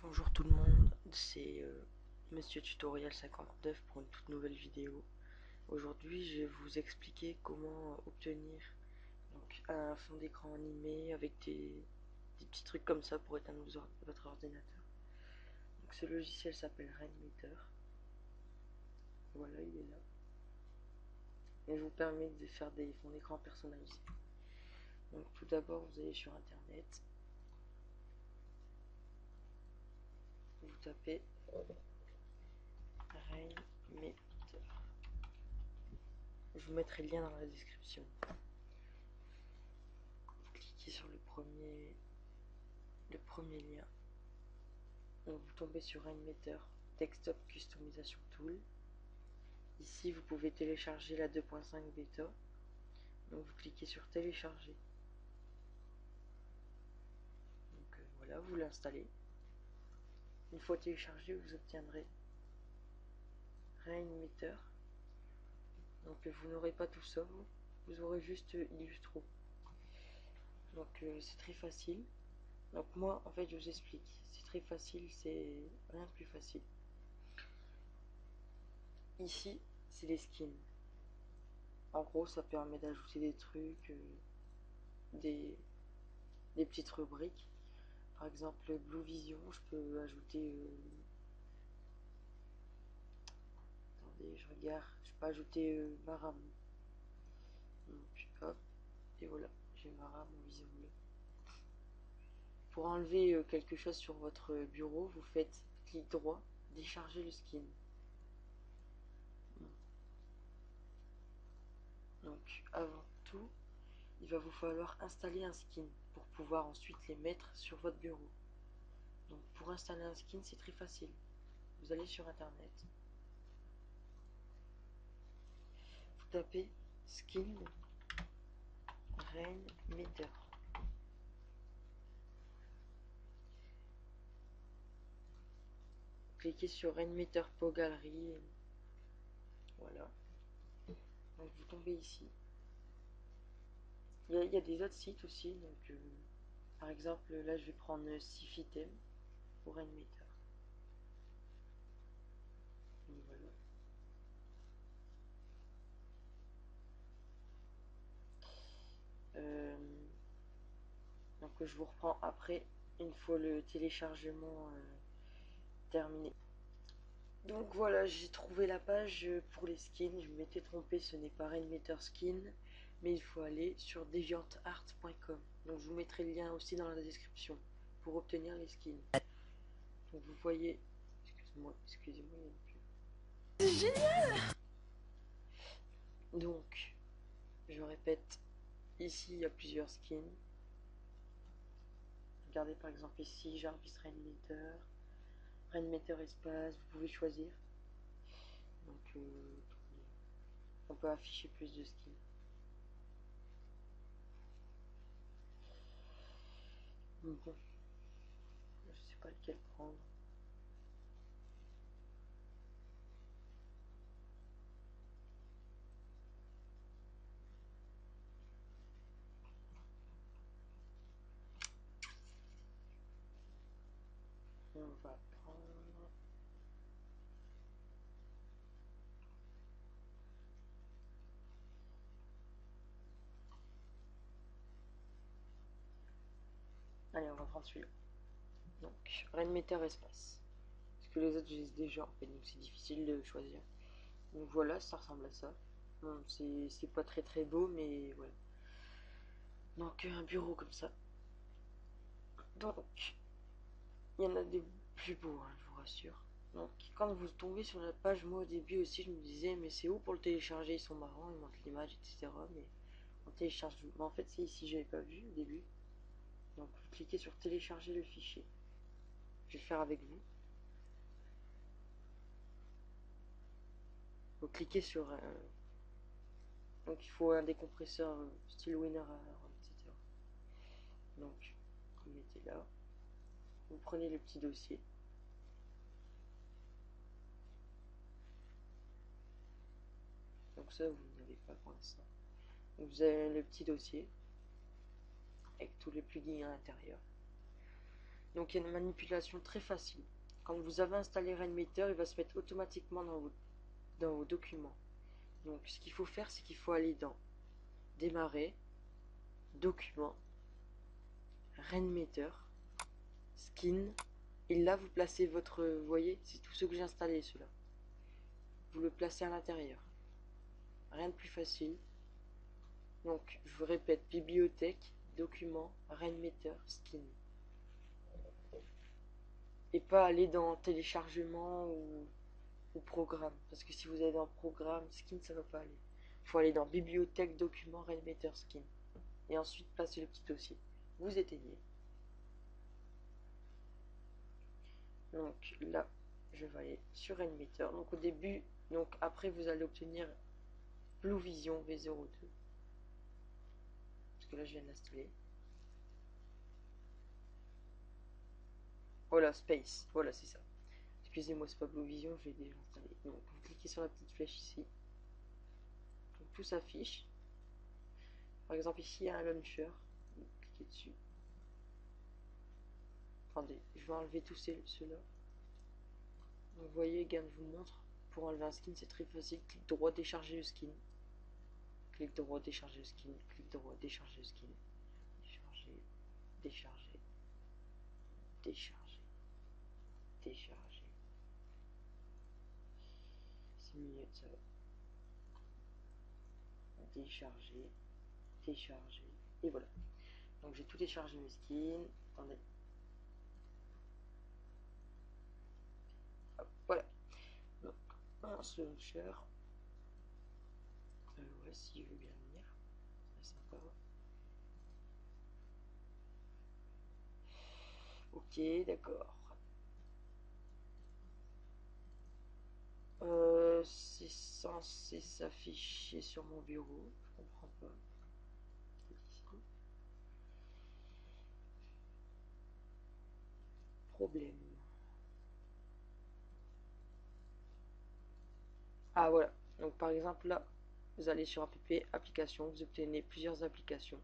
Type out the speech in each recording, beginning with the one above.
Bonjour tout le monde, c'est Monsieur Tutoriel 59 pour une toute nouvelle vidéo. Aujourd'hui je vais vous expliquer comment obtenir un fond d'écran animé avec des petits trucs comme ça pour éteindre votre ordinateur. Donc ce logiciel s'appelle Rainmeter. Voilà, il est là. Et vous permet de faire des fonds d'écran personnalisés. Donc tout d'abord vous allez sur internet, vous tapez Rainmeter. Je vous mettrai le lien dans la description. Vous cliquez sur le premier lien. Donc vous tombez sur Rainmeter Desktop Customization Tool. Ici vous pouvez télécharger la 2.5 bêta. Donc vous cliquez sur télécharger. Donc voilà, vous l'installez. Une fois téléchargé, vous obtiendrez Rainmeter. Donc vous n'aurez pas tout ça, vous aurez juste Illustro. Donc c'est très facile. Donc moi en fait je vous explique, c'est très facile, c'est rien de plus facile. Ici c'est les skins. En gros ça permet d'ajouter des trucs, des petites rubriques. Par exemple Blue Vision, je peux ajouter attendez, je regarde, je peux ajouter ma RAM. Donc hop, et voilà, j'ai ma RAM en vision bleue. Pour enlever quelque chose sur votre bureau, vous faites clic droit, décharger le skin. Donc avant tout, il va vous falloir installer un skin pour pouvoir ensuite les mettre sur votre bureau. Donc pour installer un skin, c'est très facile. Vous allez sur internet, vous tapez skin Rainmeter. Cliquez sur Rainmeter Pro Gallery. Voilà. Donc vous tombez ici. Il y a des autres sites aussi. Donc par exemple là je vais prendre Sifitem pour Rainmeter. Donc voilà. Donc je vous reprends après une fois le téléchargement terminé. Donc voilà, j'ai trouvé la page pour les skins. Je m'étais trompé, ce n'est pas Rainmeter Skin, mais il faut aller sur deviantart.com. Donc je vous mettrai le lien aussi dans la description pour obtenir les skins. Donc vous voyez, excusez-moi, il y a une pub. C'est génial. Donc, je répète, ici il y a plusieurs skins. Regardez par exemple ici, Jarvis Rainmeter, Rainmeter Espace, vous pouvez choisir. Donc on peut afficher plus de skins. Bon, je sais pas lequel prendre. On va prendre... Allez, on va prendre celui-là. Donc, Rainmeter Espace. Parce que les autres, j'ai déjà en fait, donc c'est difficile de choisir. Donc voilà, ça ressemble à ça. Bon, c'est pas très très beau, mais voilà. Donc, un bureau comme ça. Donc, il y en a des plus beaux, hein, je vous rassure. Donc, quand vous tombez sur la page, moi au début aussi, je me disais, mais c'est où pour le télécharger? Ils sont marrants, ils montrent l'image, etc. Mais on télécharge. Mais en fait, c'est ici, j'avais pas vu au début. Donc, vous cliquez sur télécharger le fichier. Je vais le faire avec vous. Vous cliquez sur. Donc, il faut un décompresseur style WinRAR, etc. Donc, vous mettez là. Vous prenez le petit dossier. Donc, ça, vous n'avez pas pour l'instant. Vous avez le petit dossier avec tous les plugins à l'intérieur. Donc il y a une manipulation très facile. Quand vous avez installé Rainmeter, il va se mettre automatiquement dans vos documents. Donc ce qu'il faut faire, c'est qu'il faut aller dans Démarrer, Documents, Rainmeter, Skin, et là vous placez votre, vous voyez, c'est tout ce que j'ai installé, ceux-là. Vous le placez à l'intérieur. Rien de plus facile. Donc je vous répète, bibliothèque, Documents, Rainmeter, Skin. Et pas aller dans téléchargement ou programme. Parce que si vous allez dans programme, skin, ça va pas aller. Il faut aller dans bibliothèque, documents, Rainmeter, skin. Et ensuite passer le petit dossier. Vous éteignez. Donc là, je vais aller sur Rainmeter. Donc au début, donc après vous allez obtenir Blue Vision V02. Parce que là je viens de l'installer. Voilà, Space. Voilà, c'est ça. Excusez-moi, c'est pas Blue Vision, je l'ai déjà installé. Donc vous cliquez sur la petite flèche ici. Donc tout s'affiche. Par exemple ici il y a un launcher. Vous cliquez dessus. Attendez, je vais enlever tous ceux-là. Vous voyez, Gain vous montre. Pour enlever un skin, c'est très facile. Clic droit, décharger le skin. Clic droit, décharger le skin. Clic droit, décharger le skin. Décharger, décharger, décharger, décharger. 6 minutes, ça va. Décharger, décharger. Et voilà. Donc j'ai tout déchargé mes skins. Attendez. Hop, voilà. Donc, un launcher. Ouais, s'il veut bien venir. C'est sympa. Ok, d'accord. C'est censé s'afficher sur mon bureau. Je comprends pas. Problème. Ah voilà. Donc par exemple là, vous allez sur app, application, vous obtenez plusieurs applications.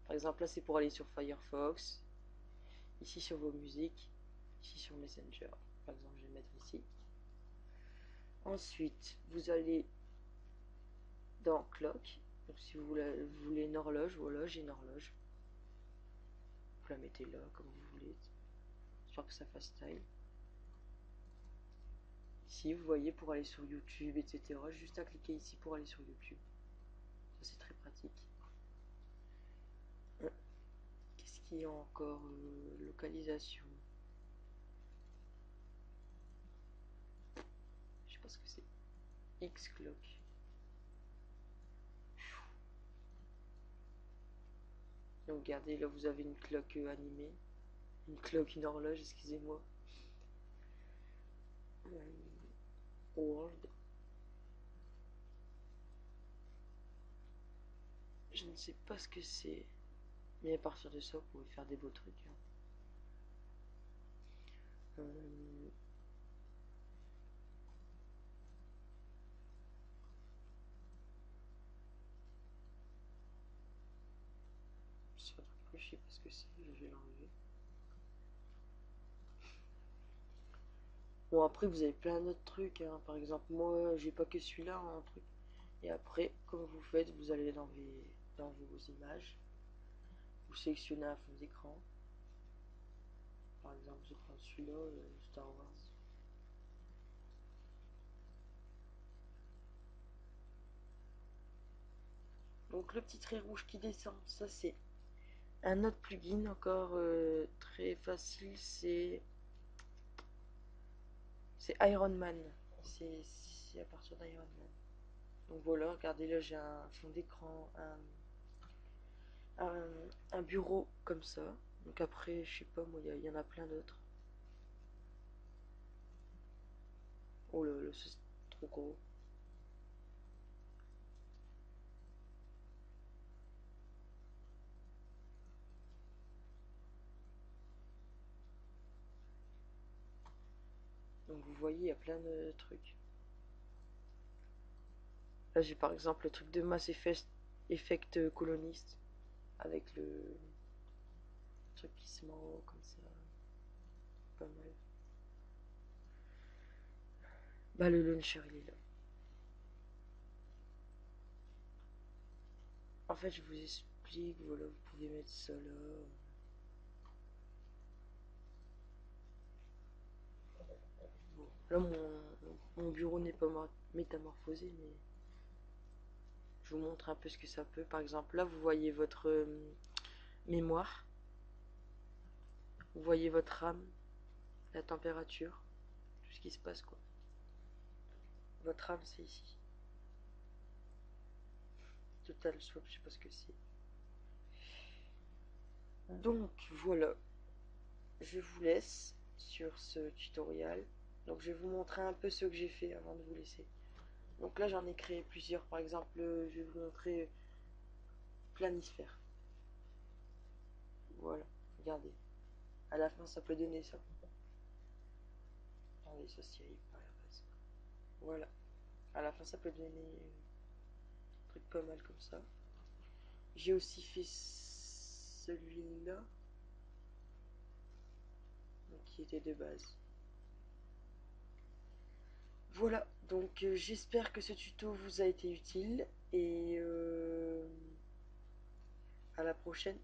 Par exemple là c'est pour aller sur Firefox, ici sur vos musiques, ici sur Messenger. Par exemple je vais mettre ici. Ensuite vous allez dans Clock. Donc si vous voulez une horloge, voilà j'ai une horloge. Vous la mettez là comme vous voulez. J'espère que ça fasse style. Ici vous voyez pour aller sur YouTube, etc. Juste à cliquer ici pour aller sur YouTube. Ça c'est très pratique. Qu'est-ce qu'il y a encore? Localisation. Je sais pas ce que c'est. X-Clock. Donc regardez, là vous avez une cloque animée. Une cloque, une horloge, excusez-moi. World. Je ne sais pas ce que c'est. Mais à partir de ça, vous pouvez faire des beaux trucs. Hein. Ce truc, je sais pas ce que c'est, je vais l'enlever. Bon, après, vous avez plein d'autres trucs. Hein. Par exemple, moi, j'ai pas que celui-là, un truc. Et après, comme vous faites, vous allez dans vos images. Vous sélectionnez un fond d'écran. Par exemple, je prends celui-là, Star Wars. Donc le petit trait rouge qui descend, ça c'est un autre plugin encore très facile, c'est Iron Man. C'est à partir d'Iron Man. Donc voilà, regardez là j'ai un fond d'écran, un bureau comme ça. Donc après, je sais pas moi, il y en a plein d'autres. Oh là là, c'est trop gros. Donc vous voyez, il y a plein de trucs. Là j'ai par exemple le truc de Mass Effect coloniste avec le truc qui se ment comme ça. Bah le launcher il est là. En fait je vous explique, voilà, vous pouvez mettre ça là. Bon, là mon bureau n'est pas métamorphosé, mais je vous montre un peu ce que ça peut. Par exemple là vous voyez votre mémoire, vous voyez votre RAM, la température, tout ce qui se passe quoi. Votre RAM c'est ici. Total swap, je sais pas ce que c'est. Donc voilà, je vous laisse sur ce tutoriel. Donc je vais vous montrer un peu ce que j'ai fait avant de vous laisser. Donc là j'en ai créé plusieurs. Par exemple, je vais vous montrer planisphère. Voilà, regardez. À la fin ça peut donner ça. Attendez, ça s'y arrive pas à la base. Voilà. À la fin ça peut donner un truc pas mal comme ça. J'ai aussi fait celui-là. Qui était de base. Voilà, donc j'espère que ce tuto vous a été utile et à la prochaine.